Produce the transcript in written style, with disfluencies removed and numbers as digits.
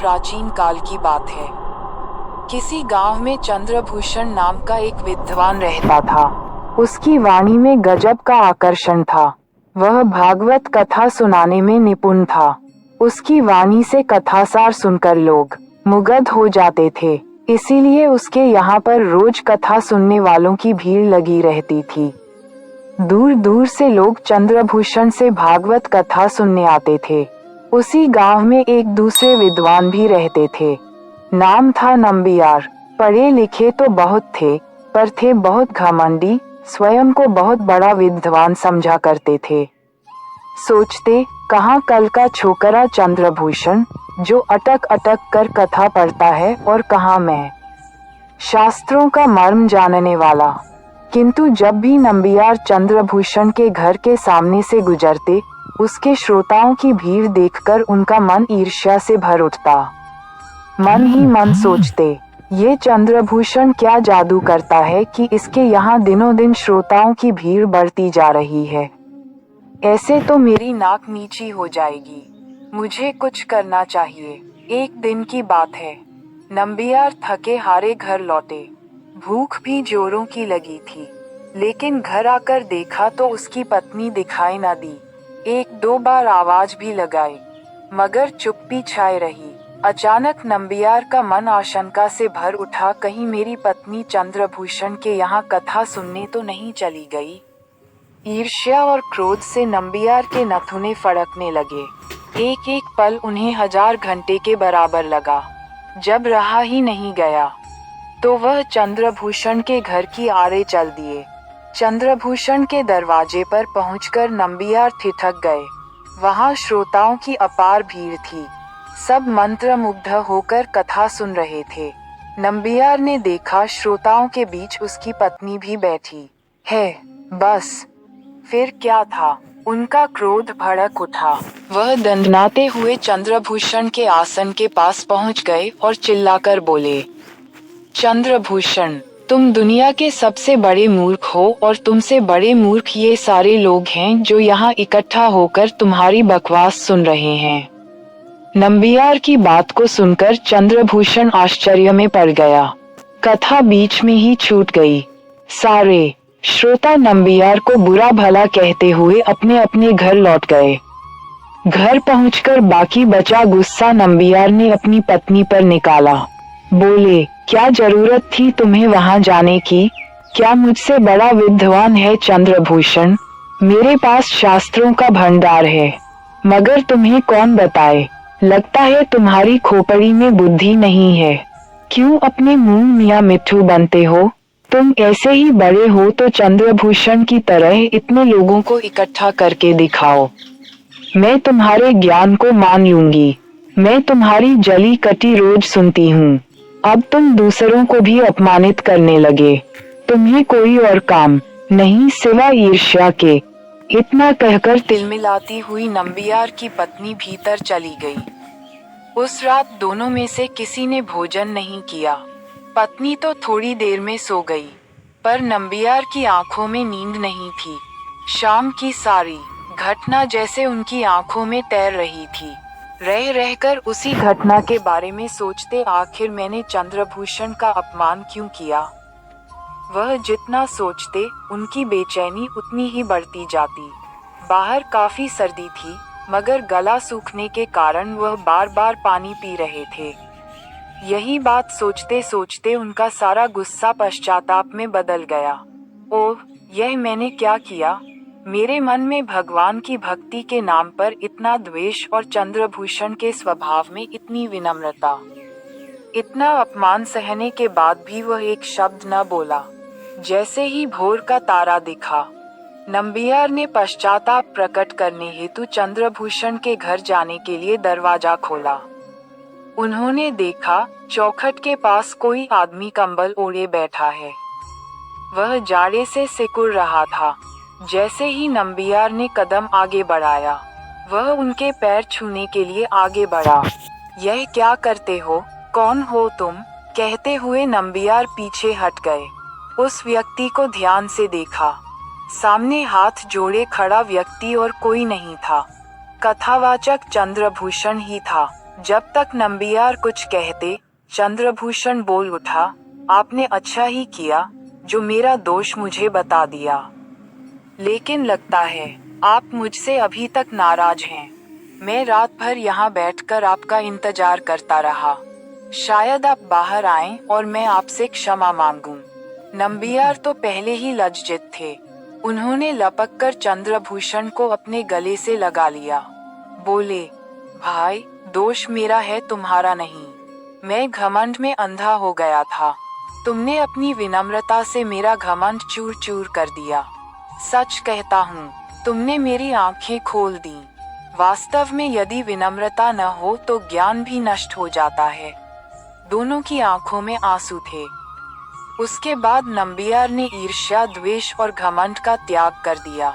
प्राचीन काल की बात है। किसी गांव में चंद्रभूषण नाम का एक विद्वान रहता था। उसकी वाणी में गजब का आकर्षण था। वह भागवत कथा सुनाने में निपुण था। उसकी वाणी से कथासार सुनकर लोग मुग्ध हो जाते थे। इसीलिए उसके यहाँ पर रोज कथा सुनने वालों की भीड़ लगी रहती थी। दूर दूर से लोग चंद्रभूषण से भागवत कथा सुनने आते थे। उसी गांव में एक दूसरे विद्वान भी रहते थे। नाम था नंबियार। पढ़े लिखे तो बहुत थे, पर थे बहुत घमंडी। स्वयं को बहुत बड़ा विद्वान समझा करते थे। सोचते, कहाँ कल का छोकरा चंद्रभूषण, जो अटक अटक कर कथा पढ़ता है, और कहाँ मैं, शास्त्रों का मर्म जानने वाला। किंतु जब भी नंबियार चंद्रभूषण के घर के सामने से गुजरते, उसके श्रोताओं की भीड़ देखकर उनका मन ईर्ष्या से भर उठता। मन ही मन सोचते, ये चंद्रभूषण क्या जादू करता है कि इसके यहाँ दिनों दिन श्रोताओं की भीड़ बढ़ती जा रही है। ऐसे तो मेरी नाक नीची हो जाएगी। मुझे कुछ करना चाहिए। एक दिन की बात है। नंबियार थके हारे घर लौटे। भूख भी जोरों की लगी थी, लेकिन घर आकर देखा तो उसकी पत्नी दिखाई न दी। एक दो बार आवाज भी लगाई, मगर चुप्पी छाए रही। अचानक नंबियार का मन आशंका से भर उठा, कहीं मेरी पत्नी चंद्रभूषण के यहाँ कथा सुनने तो नहीं चली गई। ईर्ष्या और क्रोध से नंबियार के नथुने फड़कने लगे। एक एक पल उन्हें 1000 घंटे के बराबर लगा। जब रहा ही नहीं गया तो वह चंद्रभूषण के घर की आड़े चल दिए। चंद्रभूषण के दरवाजे पर पहुंचकर नंबियार ठिठक गए। वहां श्रोताओं की अपार भीड़ थी। सब मंत्रमुग्ध होकर कथा सुन रहे थे। नंबियार ने देखा श्रोताओं के बीच उसकी पत्नी भी बैठी है। बस फिर क्या था, उनका क्रोध भड़क उठा। वह दंडनाते हुए चंद्रभूषण के आसन के पास पहुंच गए और चिल्लाकर बोले, चंद्रभूषण, तुम दुनिया के सबसे बड़े मूर्ख हो, और तुमसे बड़े मूर्ख ये सारे लोग हैं जो यहाँ इकट्ठा होकर तुम्हारी बकवास सुन रहे हैं। नंबियार की बात को सुनकर चंद्रभूषण आश्चर्य में पड़ गया। कथा बीच में ही छूट गई। सारे श्रोता नंबियार को बुरा भला कहते हुए अपने अपने घर लौट गए। घर पहुंचकर बाकी बचा गुस्सा नंबियार ने अपनी पत्नी पर निकाला। बोले, क्या जरूरत थी तुम्हें वहां जाने की? क्या मुझसे बड़ा विद्वान है चंद्रभूषण? मेरे पास शास्त्रों का भंडार है, मगर तुम्हें कौन बताए। लगता है तुम्हारी खोपड़ी में बुद्धि नहीं है। क्यों अपने मुंह मियां मिट्ठू बनते हो? तुम ऐसे ही बड़े हो तो चंद्रभूषण की तरह इतने लोगों को इकट्ठा करके दिखाओ। मैं तुम्हारे ज्ञान को मान लूंगी। मैं तुम्हारी जली कटी रोज सुनती हूँ। अब तुम दूसरों को भी अपमानित करने लगे। तुम्हें कोई और काम नहीं सिवाय ईर्ष्या के। इतना कहकर तिलमिलाती हुई नंबियार की पत्नी भीतर चली गई। उस रात दोनों में से किसी ने भोजन नहीं किया। पत्नी तो थोड़ी देर में सो गई, पर नंबियार की आंखों में नींद नहीं थी। शाम की सारी घटना जैसे उनकी आंखों में तैर रही थी। रह रहकर उसी घटना के बारे में सोचते, आखिर मैंने चंद्रभूषण का अपमान क्यों किया। वह जितना सोचते, उनकी बेचैनी उतनी ही बढ़ती जाती। बाहर काफी सर्दी थी, मगर गला सूखने के कारण वह बार बार पानी पी रहे थे। यही बात सोचते सोचते उनका सारा गुस्सा पश्चाताप में बदल गया। ओह, यह मैंने क्या किया। मेरे मन में भगवान की भक्ति के नाम पर इतना द्वेष, और चंद्रभूषण के स्वभाव में इतनी विनम्रता। इतना अपमान सहने के बाद भी वह एक शब्द न बोला। जैसे ही भोर का तारा दिखा, नंबियार ने पश्चाताप प्रकट करने हेतु चंद्रभूषण के घर जाने के लिए दरवाजा खोला। उन्होंने देखा, चौखट के पास कोई आदमी कंबल ओढ़े बैठा है। वह जाड़े से सिकुड़ रहा था। जैसे ही नंबियार ने कदम आगे बढ़ाया, वह उनके पैर छूने के लिए आगे बढ़ा। यह क्या करते हो? कौन हो तुम? कहते हुए नंबियार पीछे हट गए। उस व्यक्ति को ध्यान से देखा। सामने हाथ जोड़े खड़ा व्यक्ति और कोई नहीं था। कथावाचक चंद्रभूषण ही था। जब तक नंबियार कुछ कहते, चंद्रभूषण बोल उठा, आपने अच्छा ही किया जो मेरा दोष मुझे बता दिया। लेकिन लगता है आप मुझसे अभी तक नाराज हैं। मैं रात भर यहाँ बैठकर आपका इंतजार करता रहा। शायद आप बाहर आएं और मैं आपसे क्षमा मांगूं। नंबियार तो पहले ही लज्जित थे। उन्होंने लपककर चंद्रभूषण को अपने गले से लगा लिया। बोले, भाई, दोष मेरा है, तुम्हारा नहीं। मैं घमंड में अंधा हो गया था। तुमने अपनी विनम्रता से मेरा घमंड चूर चूर कर दिया। सच कहता हूँ, तुमने मेरी आंखें खोल दी। वास्तव में यदि विनम्रता न हो तो ज्ञान भी नष्ट हो जाता है। दोनों की आंखों में आंसू थे। उसके बाद नंबियार ने ईर्ष्या, द्वेष और घमंड का त्याग कर दिया।